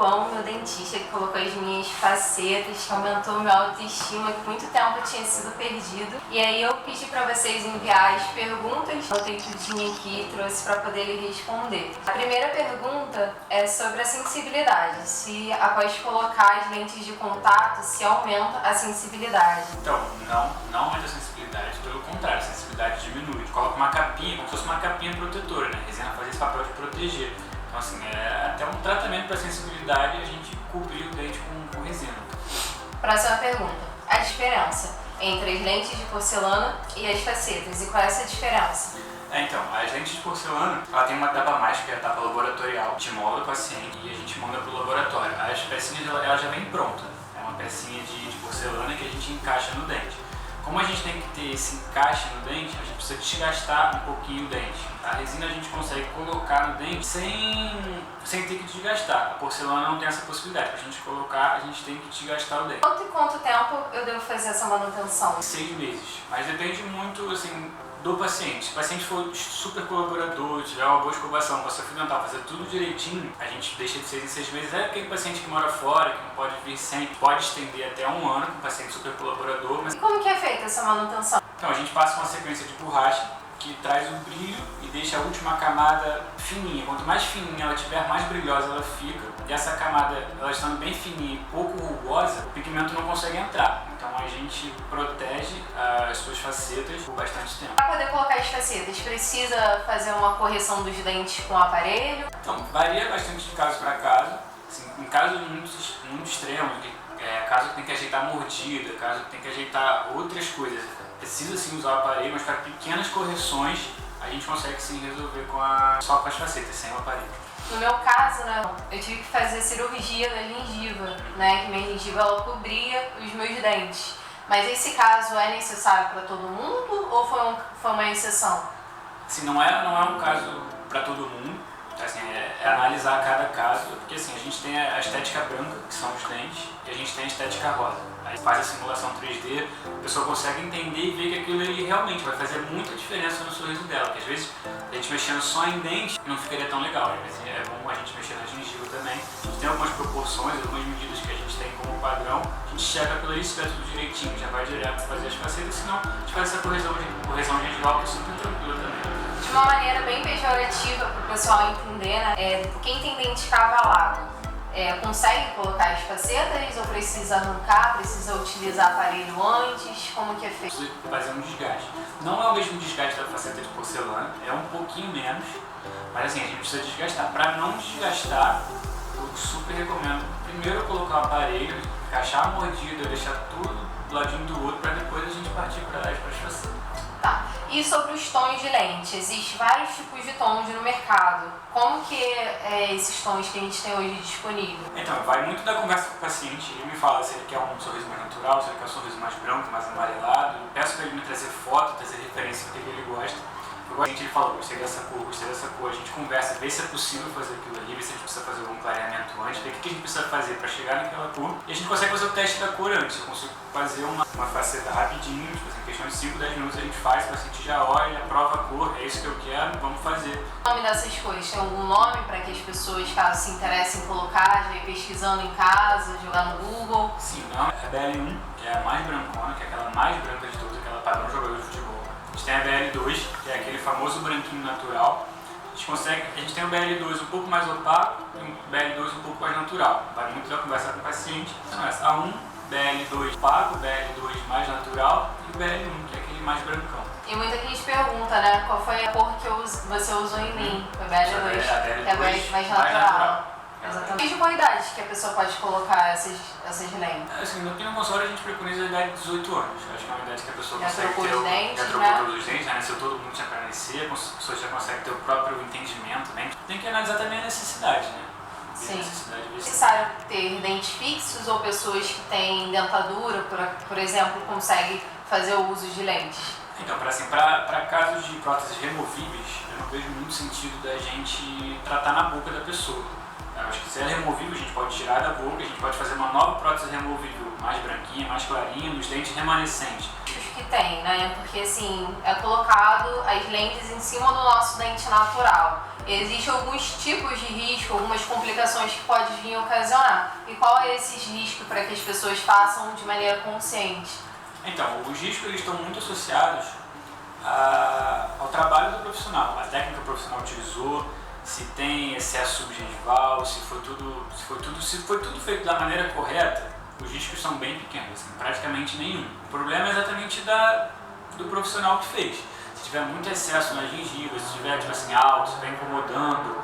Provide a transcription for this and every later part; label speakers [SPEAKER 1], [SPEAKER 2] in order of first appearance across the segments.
[SPEAKER 1] João, meu dentista, que colocou as minhas facetas, que aumentou minha autoestima, que muito tempo tinha sido perdido. E aí eu pedi para vocês enviar as perguntas, botei tudinho aqui e trouxe para poder ele responder. A primeira pergunta é sobre a sensibilidade, se após colocar as lentes de contato, se aumenta a sensibilidade.
[SPEAKER 2] Então, não aumenta a sensibilidade, pelo contrário, a sensibilidade diminui. Coloca uma capinha, como se fosse uma capinha protetora, né? A resina faz esse papel de proteger. Então, assim, é até um tratamento para sensibilidade a gente cobrir o dente com resina.
[SPEAKER 1] Próxima pergunta. A diferença entre as lentes de porcelana e as facetas. E qual é essa diferença?
[SPEAKER 2] Então, as lentes de porcelana, ela tem uma etapa mais, que é a etapa laboratorial. A gente molda o paciente e a gente manda para o laboratório. As pecinhas, ela já vem pronta. É uma pecinha de porcelana que a gente encaixa no dente. Como a gente tem que ter esse encaixe no dente, a gente precisa desgastar um pouquinho o dente. A resina a gente consegue colocar no dente sem ter que desgastar. A porcelana não tem essa possibilidade. Para a gente colocar, a gente tem que desgastar o dente.
[SPEAKER 1] Quanto tempo eu devo fazer essa manutenção?
[SPEAKER 2] 6 meses. Mas depende muito, assim, do paciente. Se o paciente for super colaborador, tiver uma boa escovação, passar fio dental, fazer tudo direitinho, a gente deixa de 6 em 6 meses. É aquele paciente que mora fora, que não pode vir sempre, pode estender até 1 ano com um paciente super colaborador. Mas...
[SPEAKER 1] E como que é feita essa manutenção?
[SPEAKER 2] Então, a gente passa uma sequência de borracha que traz o brilho e deixa a última camada fininha. Quanto mais fininha ela tiver, mais brilhosa ela fica. E essa camada, ela estando bem fininha e pouco rugosa, o pigmento não consegue entrar. Então a gente protege as suas facetas por bastante tempo.
[SPEAKER 1] Para poder colocar as facetas, precisa fazer uma correção dos dentes com o aparelho?
[SPEAKER 2] Então, varia bastante de caso para caso. Assim, em casos muito extremos, caso que tem que ajeitar a mordida, caso que tem que ajeitar outras coisas, precisa sim usar o aparelho, mas para pequenas correções a gente consegue sim resolver só com as facetas, sem o aparelho.
[SPEAKER 1] No meu caso, né, eu tive que fazer cirurgia da gengiva, né, que minha gengiva ela cobria os meus dentes. Mas esse caso é necessário para todo mundo ou foi uma exceção?
[SPEAKER 2] Assim, não é um caso para todo mundo. Assim, é analisar cada caso, porque assim, a gente tem a estética branca, que são os dentes, e a gente tem a estética rosa. Aí faz a simulação 3D, a pessoa consegue entender e ver que aquilo ali realmente vai fazer muita diferença no sorriso dela, porque às vezes a gente mexendo só em dente não ficaria tão legal, às vezes é bom a gente mexer na gengiva também. A gente tem algumas proporções, algumas medidas que a gente tem como padrão, a gente checa aquilo ali, se estiver tudo direitinho, já vai direto fazer as facetas, senão a gente faz essa correção gengival que é super tranquila também.
[SPEAKER 1] De uma maneira bem pejorativa para o pessoal entender, né? Quem tem dente cavalado consegue colocar as facetas ou precisa arrancar, precisa utilizar aparelho antes? Como que é feito?
[SPEAKER 2] Precisa fazer um desgaste. Não é o mesmo desgaste da faceta de porcelana, é um pouquinho menos, mas assim, a gente precisa desgastar. Para não desgastar, eu super recomendo primeiro colocar o aparelho, encaixar a mordida, deixar tudo do ladinho do outro, para depois a gente partir para as facetas.
[SPEAKER 1] Tá. E sobre os tons de lente? Existem vários tipos de tons no mercado. Como que é esses tons que a gente tem hoje disponível?
[SPEAKER 2] Então, vai muito da conversa com o paciente. Ele me fala se ele quer um sorriso mais natural, se ele quer um sorriso mais branco, mais amarelado. Eu peço para ele me trazer foto, trazer referência do que ele gosta. Ele fala, gostei dessa cor, a gente conversa, vê se é possível fazer aquilo ali, vê se a gente precisa fazer algum clareamento antes, vê o que a gente precisa fazer para chegar naquela cor. E a gente consegue fazer o teste da cor antes. Eu consigo fazer uma faceta rapidinho, tipo assim, em questão de 5, 10 minutos a gente faz, o paciente já olha, aprova a cor, é isso que eu quero, vamos fazer.
[SPEAKER 1] O nome dessas cores tem algum nome para que as pessoas, caso se interessem em colocar, já ir pesquisando em casa, jogar no Google?
[SPEAKER 2] Sim, não, é a BL1, que é a mais brancona, que é aquela mais branca de todas, aquela padrão jogador de futebol. A gente tem a BL2, que é aquele famoso branquinho natural. A gente tem o BL2 um pouco mais opaco e o BL2 um pouco mais natural. Vai muito da conversa com o paciente. Então, essa A1, BL2 opaco, BL2 mais natural e o BL1, que é aquele mais brancão.
[SPEAKER 1] E muita gente pergunta, né, qual foi a cor que você usou em mim? Foi BL2, que é mais natural. Exatamente. Que qualidades que a pessoa pode colocar essas lentes?
[SPEAKER 2] Assim, aqui no consultório a gente preconiza a idade de 18 anos. Acho que é uma idade que a pessoa consegue ter. Já trocou todos os dentes, já nasceu todo mundo tinha para nascer, a pessoa já consegue ter o próprio entendimento, né? Tem que analisar também a necessidade, né?
[SPEAKER 1] Sim. É necessário ter dentes fixos ou pessoas que têm dentadura, por exemplo, conseguem fazer o uso de lentes?
[SPEAKER 2] Então, para casos de próteses removíveis, eu não vejo muito sentido da gente tratar na boca da pessoa. Eu acho que se ela é removível, a gente pode tirar da boca, a gente pode fazer uma nova prótese removível mais branquinha, mais clarinha, nos dentes remanescentes.
[SPEAKER 1] Que tem, né? Porque assim, é colocado as lentes em cima do nosso dente natural. Existem alguns tipos de risco, algumas complicações que podem vir a ocasionar. E qual é esses riscos para que as pessoas façam de maneira consciente?
[SPEAKER 2] Então, os riscos eles estão muito associados ao trabalho do profissional, a técnica que o profissional utilizou, se tem excesso subgengival, se foi tudo feito da maneira correta, os riscos são bem pequenos, assim, praticamente nenhum. O problema é exatamente do profissional que fez. Se tiver muito excesso na gengiva, se tiver tipo assim, alto, se estiver incomodando,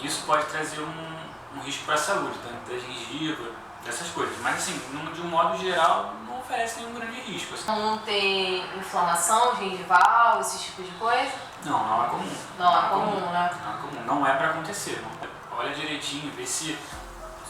[SPEAKER 2] isso pode trazer um risco para a saúde, tanto da gengiva, dessas coisas. Mas assim, de um modo geral, não oferece nenhum grande risco. Assim.
[SPEAKER 1] Não ter inflamação gengival, esse tipo de coisa?
[SPEAKER 2] Não é comum.
[SPEAKER 1] Não é comum, né?
[SPEAKER 2] Não é comum, não é para acontecer. Olha direitinho, vê se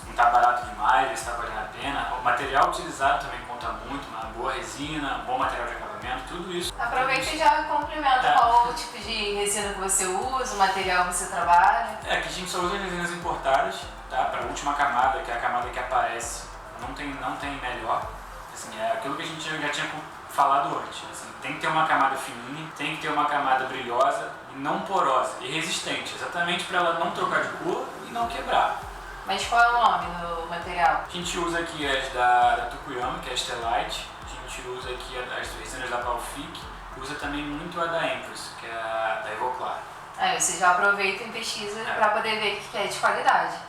[SPEAKER 2] não está barato demais, vê se está valendo a pena. O material utilizado também conta muito, uma boa resina, bom material de acabamento, tudo isso.
[SPEAKER 1] Aproveita e já complementa qual o tipo de resina que você usa, o material que você trabalha.
[SPEAKER 2] Aqui a gente só usa resinas importadas, tá? Para a última camada, que é a camada que aparece, não tem melhor. Assim, é aquilo que a gente já tinha falado antes. Assim, tem que ter uma camada fininha, tem que ter uma camada brilhosa e não porosa e resistente, exatamente para ela não trocar de cor e não quebrar.
[SPEAKER 1] Mas qual é o nome do material?
[SPEAKER 2] A gente usa aqui as da Tukuyama, que é a Stellite, a gente usa aqui as resinas da Palfic, usa também muito a da Empress, que é a da Evoclar.
[SPEAKER 1] Aí você já aproveita e pesquisa para poder ver o que é de qualidade.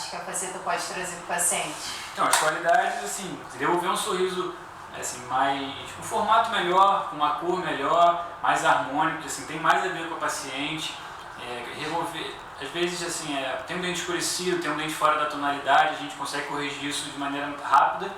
[SPEAKER 1] Que a faceta pode trazer para o paciente.
[SPEAKER 2] Então, as qualidades, assim, devolver um sorriso assim, com um formato melhor, com uma cor melhor, mais harmônico, assim, tem mais a ver com o paciente. Remover, às vezes, assim, tem um dente escurecido, tem um dente fora da tonalidade, a gente consegue corrigir isso de maneira rápida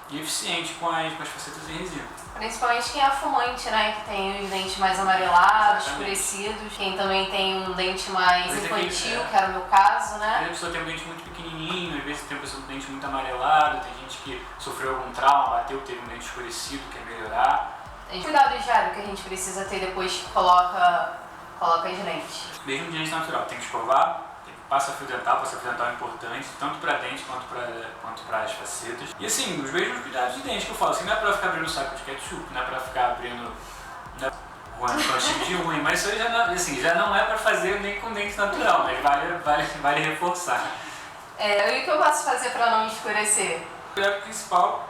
[SPEAKER 2] e eficiente com as facetas em resina.
[SPEAKER 1] Principalmente quem é fumante, né? Que tem os dentes mais amarelados, escurecidos. Quem também tem um dente mais infantil, que era o meu caso, né?
[SPEAKER 2] A pessoa tem um dente muito pequenininho, às vezes tem uma pessoa com um dente muito amarelado, tem gente que sofreu algum trauma, bateu, teve um dente escurecido, quer melhorar.
[SPEAKER 1] Cuidado diário que a gente precisa ter depois que coloca as lentes.
[SPEAKER 2] Mesmo de dente natural, tem que escovar, passa fio dental é importante, tanto para dente quanto para as facetas. E assim, os mesmos cuidados de dente que eu falo, assim, não é para ficar abrindo saco de ketchup, não é para ficar abrindo de ruim, mas isso aí já não é para fazer nem com dente natural, mas vale reforçar.
[SPEAKER 1] E o que eu posso fazer para não escurecer?
[SPEAKER 2] O cuidado principal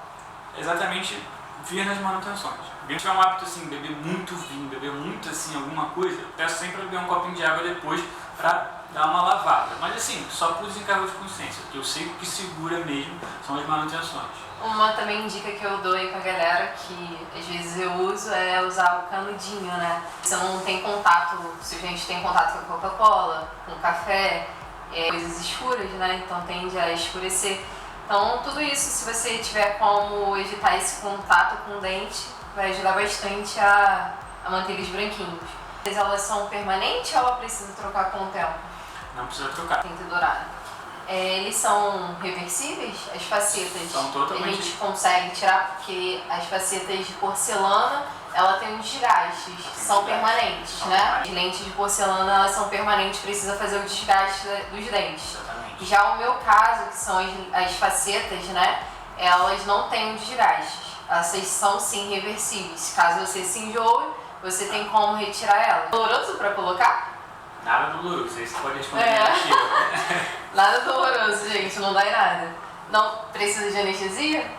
[SPEAKER 2] é exatamente vir nas manutenções. Se tiver um hábito assim, beber muito vinho, beber muito assim, alguma coisa, eu peço sempre para beber um copinho de água depois para dar uma lavada. Mas assim, só por desencargo de consciência, porque eu sei que o que segura mesmo são as manutenções.
[SPEAKER 1] Uma também dica que eu dou aí com a galera, que às vezes eu uso, é usar o canudinho, né? Você não tem contato, se a gente tem contato com a Coca-Cola, com o café, coisas escuras, né? Então tende a escurecer. Então tudo isso, se você tiver como evitar esse contato com o dente, vai ajudar bastante a manter eles branquinhos. Elas são permanentes ou ela precisa trocar com o tempo?
[SPEAKER 2] Não precisa trocar.
[SPEAKER 1] Tem que durar. Eles são reversíveis? As facetas
[SPEAKER 2] são totalmente...
[SPEAKER 1] a gente consegue tirar porque as facetas de porcelana ela tem uns desgastes, são permanentes, né? As lentes de porcelana elas são permanentes, precisa fazer o desgaste dos dentes.
[SPEAKER 2] Exatamente.
[SPEAKER 1] Já o meu caso, que são as facetas, né? Elas não têm desgastes. Essas são sim reversíveis. Caso você se enjoe, você tem como retirar ela. Doloroso para colocar?
[SPEAKER 2] Nada doloroso, aí você pode responder.
[SPEAKER 1] Nada doloroso, gente, não dá em nada. Não precisa de anestesia?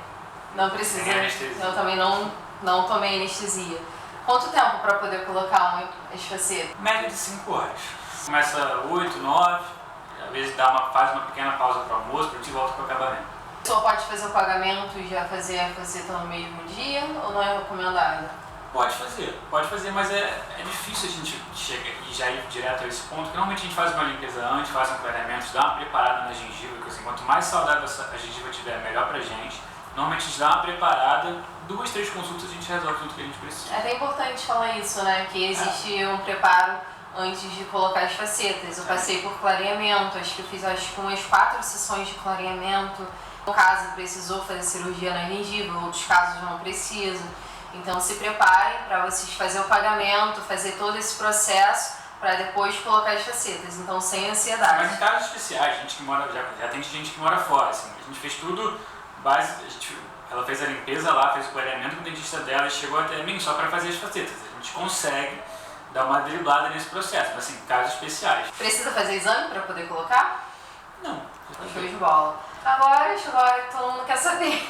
[SPEAKER 1] Não precisa.
[SPEAKER 2] Sem anestesia.
[SPEAKER 1] Eu também não tomei anestesia. Quanto tempo para poder colocar as facetas?
[SPEAKER 2] Média de 5 horas. Começa 8, 9, às vezes faz uma pequena pausa para o almoço, para a gente volta para o acabamento.
[SPEAKER 1] A pessoa pode fazer o pagamento e já fazer a faceta no mesmo dia ou não é recomendado?
[SPEAKER 2] Pode fazer, mas é difícil a gente chegar e já ir direto a esse ponto, porque normalmente a gente faz uma limpeza antes, faz um clareamento, dá uma preparada na gengiva, porque assim, quanto mais saudável a gengiva tiver, melhor pra gente. Normalmente a gente dá uma preparada, 2, 3 consultas a gente resolve tudo que a gente precisa.
[SPEAKER 1] É até importante falar isso, né? Que existe um preparo antes de colocar as facetas. Eu passei por clareamento, acho que eu fiz umas 4 sessões de clareamento. No caso, precisou fazer cirurgia na gengiva, outros casos não precisam. Então se preparem para vocês fazer o pagamento, fazer todo esse processo para depois colocar as facetas, então sem ansiedade.
[SPEAKER 2] Mas em casos especiais, gente que mora, já tem gente que mora fora, assim, a gente fez tudo, ela fez a limpeza lá, fez o clareamento com o dentista dela e chegou até mim só para fazer as facetas. A gente consegue dar uma driblada nesse processo, mas assim, casos especiais.
[SPEAKER 1] Precisa fazer exame para poder colocar?
[SPEAKER 2] Não.
[SPEAKER 1] Show de bola. Agora que todo mundo quer saber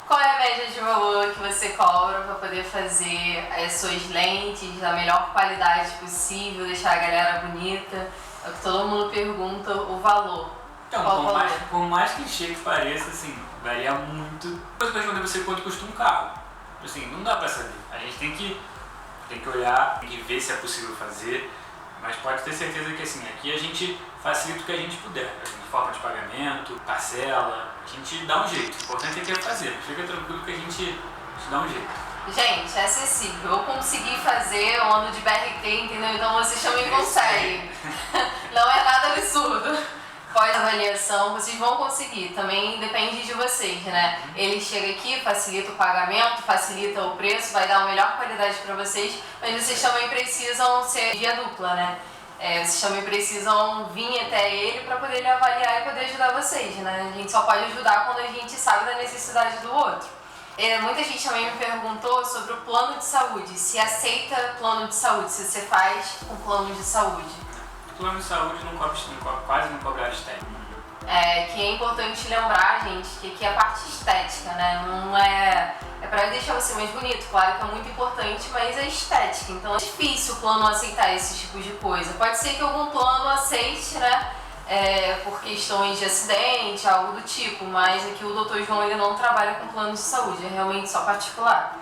[SPEAKER 1] qual é a média de valor que você cobra para poder fazer as suas lentes da melhor qualidade possível, deixar a galera bonita. É o que todo mundo pergunta, o valor.
[SPEAKER 2] Então,
[SPEAKER 1] qual o valor?
[SPEAKER 2] por mais clichê que pareça, assim, varia muito. Depois eu pergunto você quanto custa um carro. Assim, não dá pra saber. A gente tem que olhar, tem que ver se é possível fazer. Mas pode ter certeza que assim, aqui a gente facilita o que a gente puder. Forma de pagamento, parcela, a gente dá um jeito. O importante é que é fazer. Fica tranquilo que a gente dá um jeito.
[SPEAKER 1] Gente, é acessível. Eu consegui fazer o ano de BRT, entendeu? Então vocês também conseguem. Não é nada absurdo. Pós-avaliação, vocês vão conseguir. Também depende de vocês, né? Ele chega aqui, facilita o pagamento, facilita o preço, vai dar a melhor qualidade para vocês, mas vocês também precisam ser via dupla, né? Vocês também precisam vir até ele para poder ele avaliar e poder ajudar vocês, né? A gente só pode ajudar quando a gente sabe da necessidade do outro. Muita gente também me perguntou sobre o plano de saúde, se aceita plano de saúde, se você faz um plano de saúde.
[SPEAKER 2] O plano de saúde quase não cobra área estética.
[SPEAKER 1] Que é importante lembrar, gente, que aqui é a parte estética, né? Não é pra deixar você mais bonito, claro que é muito importante, mas é estética. Então é difícil o plano aceitar esse tipo de coisa. Pode ser que algum plano aceite, né? Por questões de acidente, algo do tipo, mas aqui o Dr. João ele não trabalha com plano de saúde, é realmente só particular.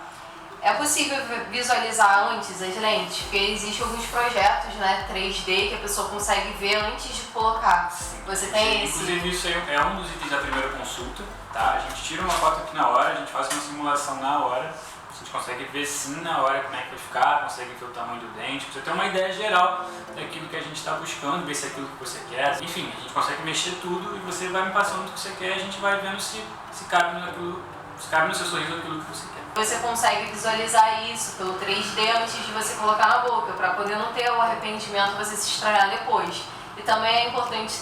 [SPEAKER 1] É possível visualizar antes as lentes, porque existem alguns projetos, né, 3D que a pessoa consegue ver antes de colocar. Você tem esse?
[SPEAKER 2] Inclusive isso aí é um dos itens da primeira consulta, tá? A gente tira uma foto aqui na hora, a gente faz uma simulação na hora, a gente consegue ver sim na hora como é que vai ficar, consegue ver o tamanho do dente, pra você ter uma ideia geral daquilo que a gente está buscando, ver se é aquilo que você quer. Enfim, a gente consegue mexer tudo e você vai me passando o que você quer, a gente vai vendo se cabe no seu sorriso aquilo que você quer.
[SPEAKER 1] Você consegue visualizar isso pelo 3D antes de você colocar na boca, para poder não ter o arrependimento você se estranhar depois. E também é importante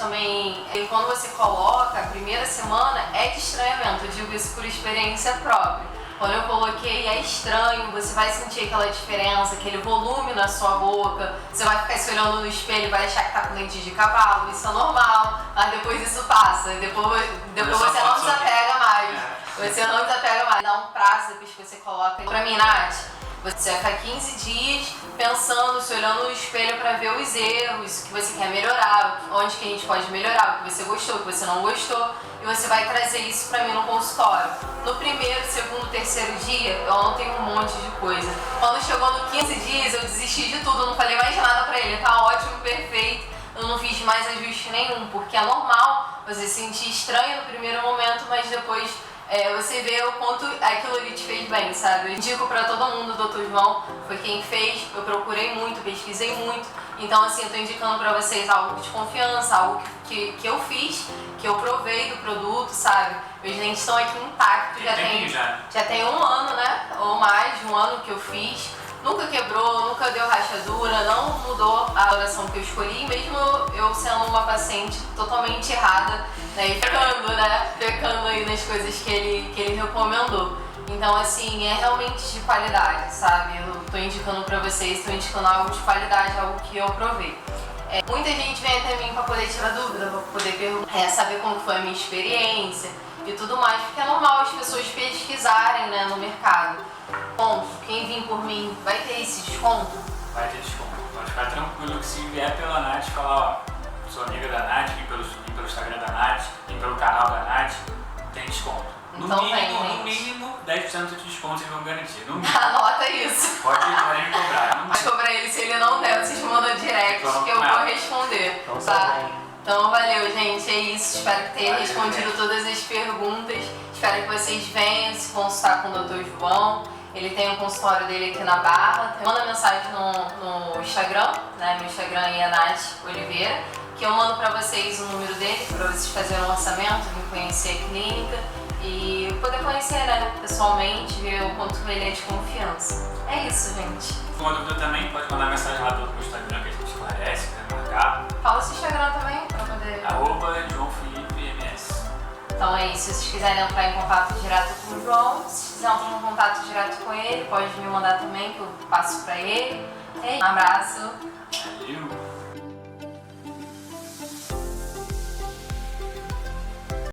[SPEAKER 1] quando você coloca, a primeira semana é de estranhamento, eu digo isso por experiência própria. Quando eu coloquei é estranho, você vai sentir aquela diferença, aquele volume na sua boca, você vai ficar se olhando no espelho e vai achar que tá com dente de cavalo, isso é normal, mas depois isso passa, depois você não desapega mais. Você não desapega mais, dá um prazo depois que você coloca. Pra mim, Nath, você vai ficar 15 dias pensando, se olhando no espelho para ver os erros, o que você quer melhorar, onde que a gente pode melhorar, o que você gostou, o que você não gostou, e você vai trazer isso para mim no consultório. No primeiro, segundo, terceiro dia, eu anotei um monte de coisa. Quando chegou no 15 dias, eu desisti de tudo, eu não falei mais nada para ele, tá ótimo, perfeito, eu não fiz mais ajuste nenhum, porque é normal você se sentir estranho no primeiro momento, mas depois você vê o quanto aquilo ali te fez bem, sabe? Eu indico pra todo mundo, o Dr. João foi quem fez, eu procurei muito, pesquisei muito, então assim, eu tô indicando pra vocês algo de confiança, algo que eu fiz, que eu provei do produto, sabe? Meus dentes estão aqui intactos, já tem um ano, né? Ou mais de um ano que eu fiz. Nunca quebrou, nunca deu rachadura, não mudou a oração que eu escolhi, mesmo eu sendo uma paciente totalmente errada, né, e pecando aí nas coisas que ele recomendou. Então, assim, é realmente de qualidade, sabe? Eu tô indicando pra vocês, tô indicando algo de qualidade, algo que eu provei. Muita gente vem até mim pra poder tirar dúvida, pra poder perguntar, saber como foi a minha experiência e tudo mais, porque é normal as pessoas pesquisarem, né, no mercado. Bom, quem vir por mim vai ter esse desconto?
[SPEAKER 2] Vai ter desconto. Pode ficar tranquilo que se vier pela Nath falar, ó, sou amiga da Nath, vim pelo Instagram da Nath, vim pelo canal da Nath, tem desconto.
[SPEAKER 1] Então,
[SPEAKER 2] no mínimo 10% de desconto vocês vão garantir. No mínimo.
[SPEAKER 1] Anota isso.
[SPEAKER 2] Pode me cobrar.
[SPEAKER 1] Pode cobrar ele, se ele não der, vocês mandam direct que eu vou responder, tá? Então valeu, gente, é isso. Espero que tenha respondido todas as perguntas. Espero que vocês venham se consultar com o Dr. João. Ele tem um consultório dele aqui na Barra. Manda mensagem no Instagram, né? Meu Instagram é Nath Oliveira, que eu mando pra vocês o número dele, pra vocês fazerem um orçamento, vir conhecer a clínica e poder conhecer, né, pessoalmente, ver o quanto ele é de confiança. É isso, gente.
[SPEAKER 2] Se for uma dúvida também, pode mandar mensagem lá do Instagram que a gente esclarece, quer marcar.
[SPEAKER 1] Fala o seu Instagram também, pra poder...
[SPEAKER 2] @JoãoFelipeMS.
[SPEAKER 1] Então é isso, se vocês quiserem entrar em contato direto com o João, se quiser entrar em contato direto com ele, pode me mandar também, que eu passo pra ele. Um abraço.